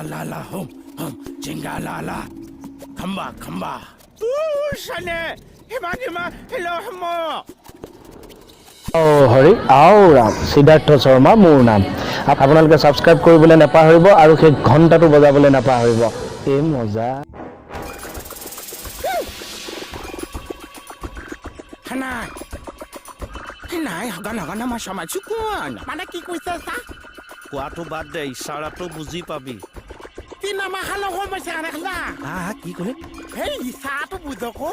la la hum hum jinga la la khamba khamba shane hima hello hamo Hari আও ৰাম সিদ্ধাৰ্থ শৰ্মা মোৰ নাম আপোনালোকে subscribe কৰিবলৈ নাপাহৰিব আৰু সেই ঘণ্টাটো বজাবলৈ নাপাহৰিব এই মজা নাই হগান আমাৰ সমাজ কোন মানে কি কৈছে চা কোৱাটো বাদ দে ইশাৰাটো বুজি পাবি তিন আমাৰ খালো সমস্যা দেখা হা কি ক'লে সেই ইচাটো বুজকো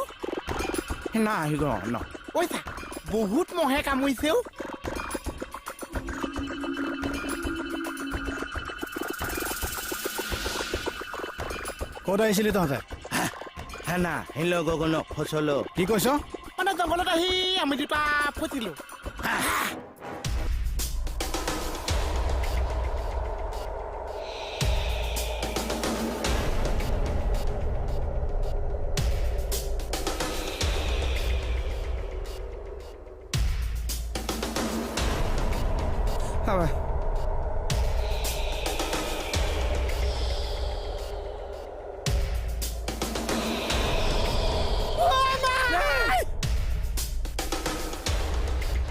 নাই গ ন ঐ চা বহুত মহে কামুৰিছেও ক'ত আহিছিলি তহঁতে না হেল্ল' গগন ফচল কি কৈছ মানে জংঘলত আহি আমি দুটা ফচিলো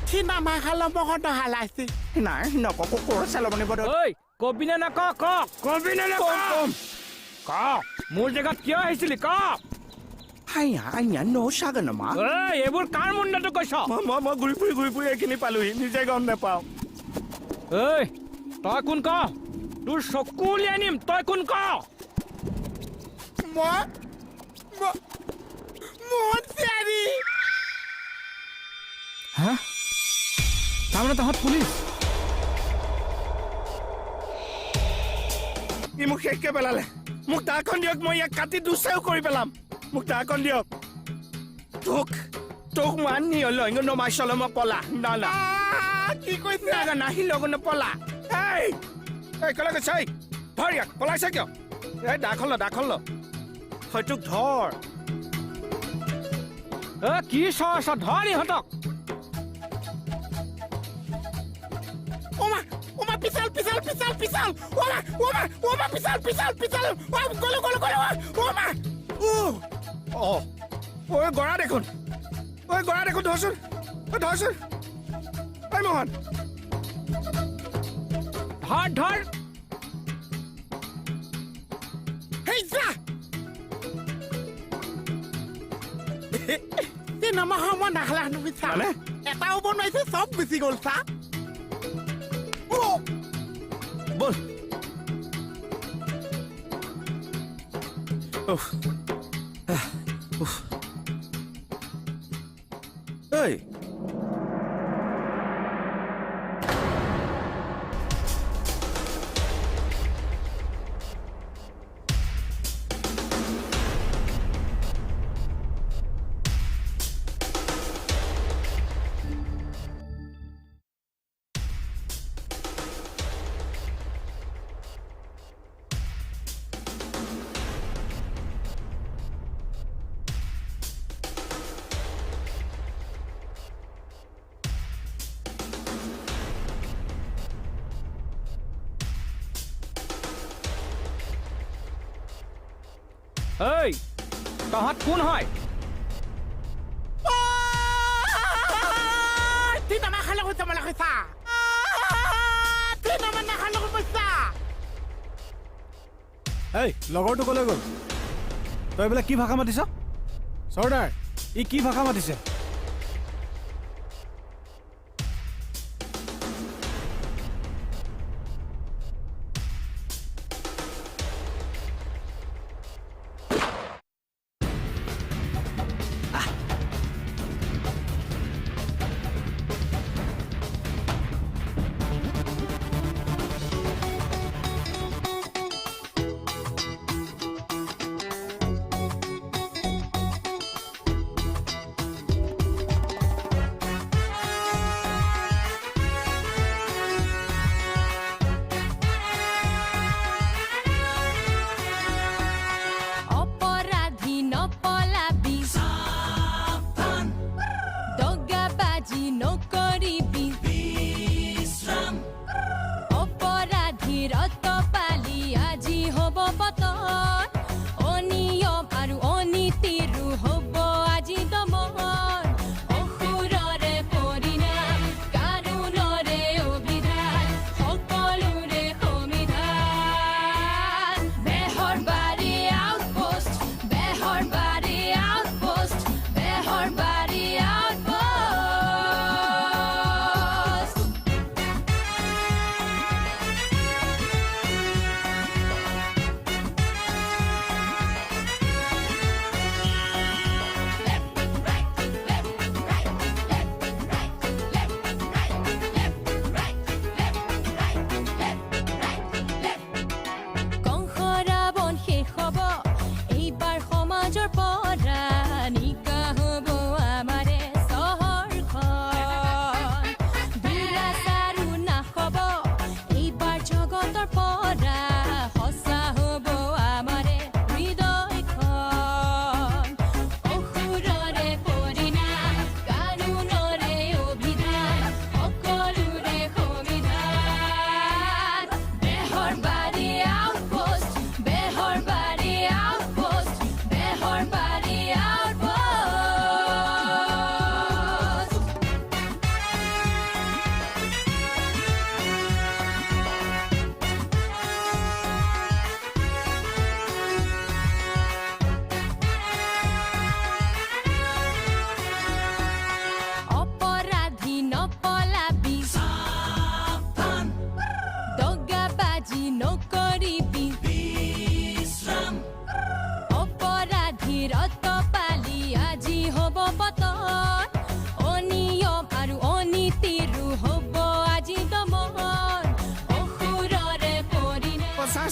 Sina mahal mo ko na halasi. নাই নককো ক'ৰ চেলমনি বদ ঐ কবিনে না ক কবিনে নে ক মোৰ জেগাত কিয় আহিছিলি ক আইয়া ন চাগনমা ঐ এইবোৰ কাৰ মুণ্ডটো কৈছ মই ঘূৰি ফুৰি এইখিনি পালোহি নিজে গম নাপাওঁ ঐ তই কোন ক তোৰ চকু উলিয়াই নিম তই কোন ক Mon Seri. হা তাৰমানে তহঁত পুলিচ ই মোক শেষকে পেলালে মোক দাখন দিয়ক মই ইয়াক কাটি দুচেও কৰি পেলাম মোক দাখন দিয়ক তোক মানি লইঙ্গ নমাই চলম পলা না কি কৈছে না নাহি লগন পলা এই কলে গৈছে ধৰ ইয়াক পলাইছে কিয় এই দাখন ল হয়তো ধৰ কি চৰ ধৰ ইহঁতক Oma pisal. Oma pisal. Golo. Oma. ঐ গৰা দেখোন ধৰচোন ঐ মোহন ধৰ Hey sa. Sina mahal na halah nu pisal. Mana? Eta ubon mai se sob bisi gol sa. বল এই ঐ তহঁত কোন হয় Tina mahal ko sa malaki sa. Tina mahal ko pa sa. এই লগৰটো ক'লৈ গ'ল তই এইবিলাক কি ভাষা মাতিছ চৰ্দাৰ ই কি ভাষা মাতিছে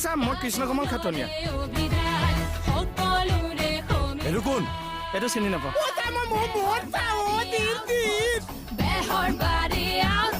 চা মই কৃষ্ণ কমল খাটনীয়া এইটো কোন এইটো চিনি নাপাওঁ ও চা মই বহুত চা ও দিন দিন Behar body out